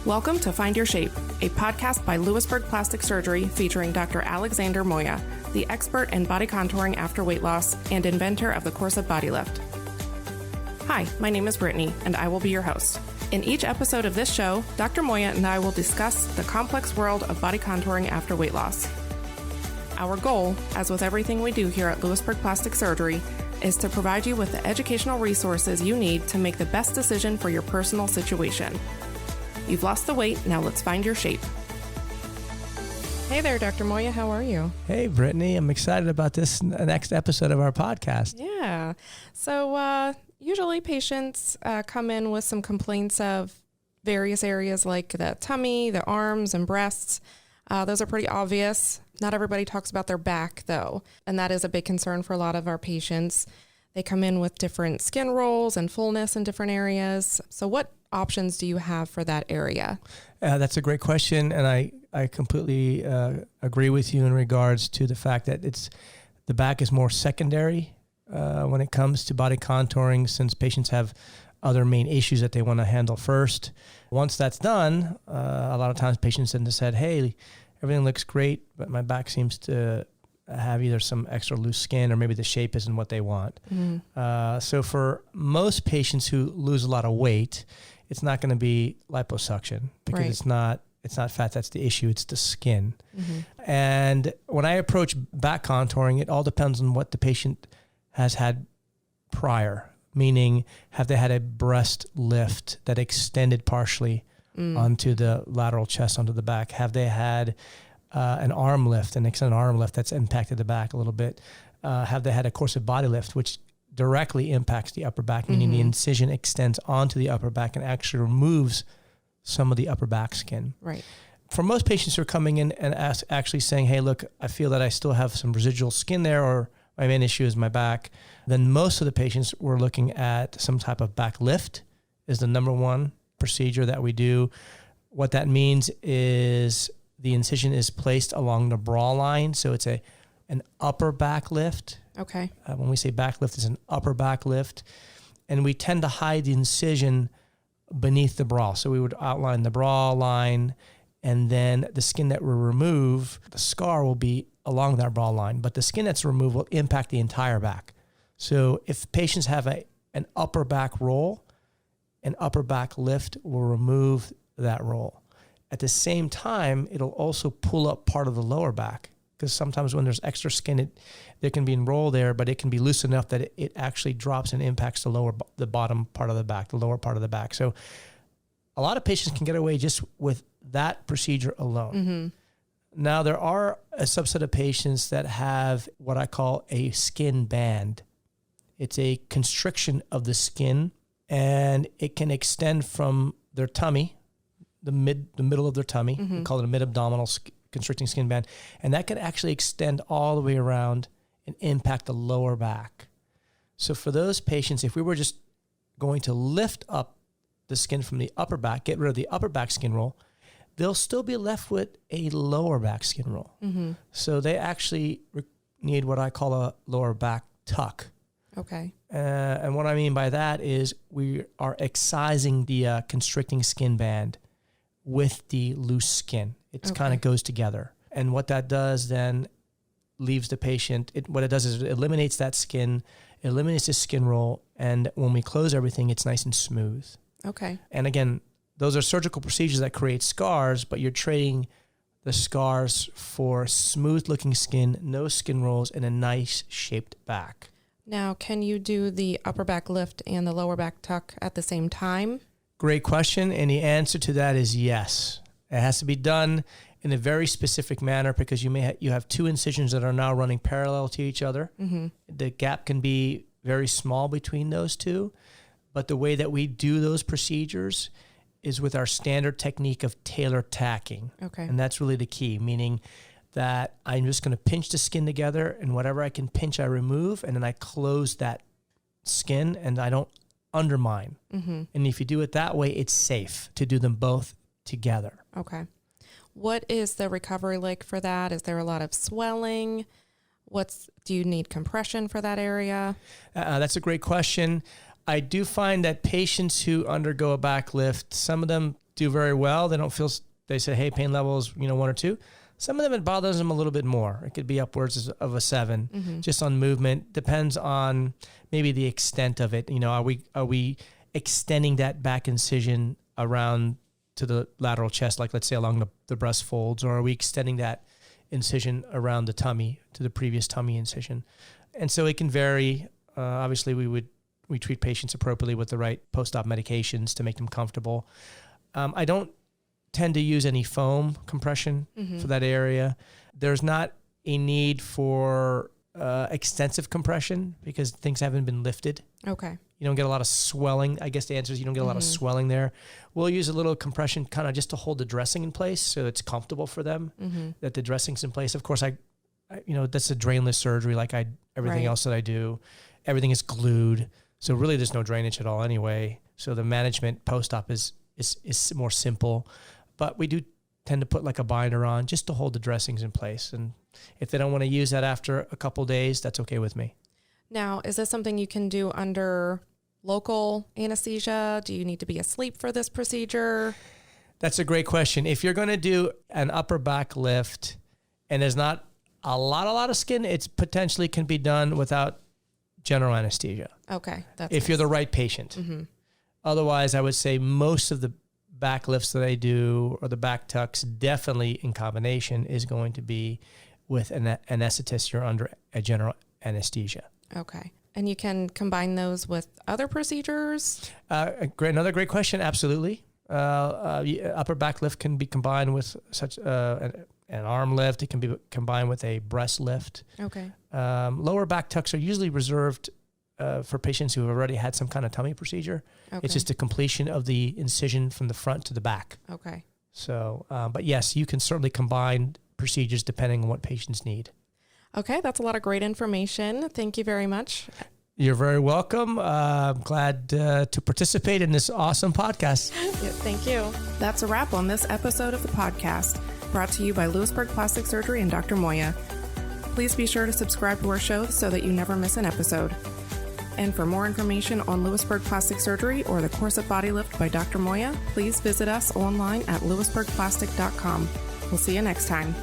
Welcome to Find Your Shape, a podcast by Lewisburg Plastic Surgery featuring Dr. Alexander Moya, the expert in body contouring after weight loss and inventor of the Corset Body Lift. Hi, my name is Brittany, and I will be your host. In each episode of this show, Dr. Moya and I will discuss the complex world of body contouring after weight loss. Our goal, as with everything we do here at Lewisburg Plastic Surgery, is to provide you with the educational resources you need to make the best decision for your personal situation. You've lost the weight, now let's find your shape. Hey there, Dr. Moya, how are you? Hey, Brittany, I'm excited about this next episode of our podcast. Yeah, so usually patients come in with some complaints of various areas like the tummy, the arms, and breasts. Those are pretty obvious. Not everybody talks about their back, though, and that is a big concern for a lot of our patients. They come in with different skin rolls and fullness in different areas. So what options do you have for that area? That's a great question, and I completely agree with you in regards to the fact that the back is more secondary when it comes to body contouring, since patients have other main issues that they want to handle first. Once that's done, a lot of times patients then said, hey, everything looks great, but my back seems to have either some extra loose skin or maybe the shape isn't what they want. Mm-hmm. So for most patients who lose a lot of weight, it's not going to be liposuction because it's not fat that's the issue, it's the skin. Mm-hmm. And when I approach back contouring, it all depends on what the patient has had prior, meaning have they had a breast lift that extended partially onto the lateral chest, onto the back? Have they had an arm lift, an extended arm lift that's impacted the back a little bit? Have they had a corset body lift, which directly impacts the upper back, meaning the incision extends onto the upper back and actually removes some of the upper back skin? Right. For most patients who are coming in and actually saying, hey, look, I feel that I still have some residual skin there, or my main issue is my back, then most of the patients we're looking at some type of back lift is the number one procedure that we do. What that means is the incision is placed along the bra line, so it's an upper back lift. Okay. When we say back lift, it's an upper back lift, and we tend to hide the incision beneath the bra. So we would outline the bra line, and then the skin that we remove, the scar will be along that bra line, but the skin that's removed will impact the entire back. So if patients have an upper back roll, an upper back lift will remove that roll. At the same time, it'll also pull up part of the lower back, because sometimes when there's extra skin, there can be a roll there, but it can be loose enough that it actually drops and impacts the bottom part of the back, the lower part of the back. So a lot of patients can get away just with that procedure alone. Mm-hmm. Now, there are a subset of patients that have what I call a skin band. It's a constriction of the skin, and it can extend from their tummy, the middle of their tummy. Mm-hmm. We call it a mid-abdominal constricting skin band, and that can actually extend all the way around and impact the lower back. So for those patients, if we were just going to lift up the skin from the upper back, get rid of the upper back skin roll, they'll still be left with a lower back skin roll. Mm-hmm. So they actually need what I call a lower back tuck. Okay. And what I mean by that is we are excising the constricting skin band with the loose skin. It kind of goes together. And what that does then leaves the patient, what it does is it eliminates that skin, it eliminates the skin roll, and when we close everything, it's nice and smooth. Okay. And again, those are surgical procedures that create scars, but you're trading the scars for smooth-looking skin, no skin rolls, and a nice shaped back. Now, can you do the upper back lift and the lower back tuck at the same time? Great question, and the answer to that is yes. It has to be done in a very specific manner because you have two incisions that are now running parallel to each other. Mm-hmm. The gap can be very small between those two, but the way that we do those procedures is with our standard technique of tailor tacking. Okay. And that's really the key, meaning that I'm just going to pinch the skin together, and whatever I can pinch, I remove, and then I close that skin, and I don't undermine. Mm-hmm. And if you do it that way, it's safe to do them both together. Okay. What is the recovery like for that? Is there a lot of swelling? Do you need compression for that area? That's a great question. I do find that patients who undergo a back lift, some of them do very well. They don't feel, they say, hey, pain levels, 1 or 2. Some of them, it bothers them a little bit more. It could be upwards of a 7, just on movement. Depends on maybe the extent of it. Are we extending that back incision around to the lateral chest, like let's say along the breast folds, or are we extending that incision around the tummy to the previous tummy incision? And so it can vary. Obviously, we treat patients appropriately with the right post-op medications to make them comfortable. I don't tend to use any foam compression for that area. There's not a need for extensive compression because things haven't been lifted. Okay. You don't get a lot of swelling. I guess the answer is you don't get a lot of swelling there. We'll use a little compression kind of just to hold the dressing in place so it's comfortable for them, that the dressing's in place. Of course, I that's a drainless surgery like everything else that I do. Everything is glued. So really there's no drainage at all anyway. So the management post-op is more simple. But we do tend to put like a binder on just to hold the dressings in place. And if they don't want to use that after a couple days, that's okay with me. Now, is this something you can do under local anesthesia? Do you need to be asleep for this procedure? That's a great question. If you're going to do an upper back lift and there's not a lot of skin, it's potentially can be done without general anesthesia. Okay. That's if you're the right patient. Otherwise, I would say most of the back lifts that I do or the back tucks, definitely in combination, is going to be with an anesthetist. You're under a general anesthesia. Okay. And you can combine those with other procedures? Another great question. Absolutely. Upper back lift can be combined with such an arm lift. It can be combined with a breast lift. Okay. Lower back tucks are usually reserved for patients who have already had some kind of tummy procedure. Okay. It's just a completion of the incision from the front to the back. Okay. So, but yes, you can certainly combine procedures depending on what patients need. Okay, that's a lot of great information. Thank you very much. You're very welcome. I'm glad to participate in this awesome podcast. Yeah, thank you. That's a wrap on this episode of the podcast, brought to you by Lewisburg Plastic Surgery and Dr. Moya. Please be sure to subscribe to our show so that you never miss an episode. And for more information on Lewisburg Plastic Surgery or the Corset Body Lift by Dr. Moya, please visit us online at lewisburgplastic.com. We'll see you next time.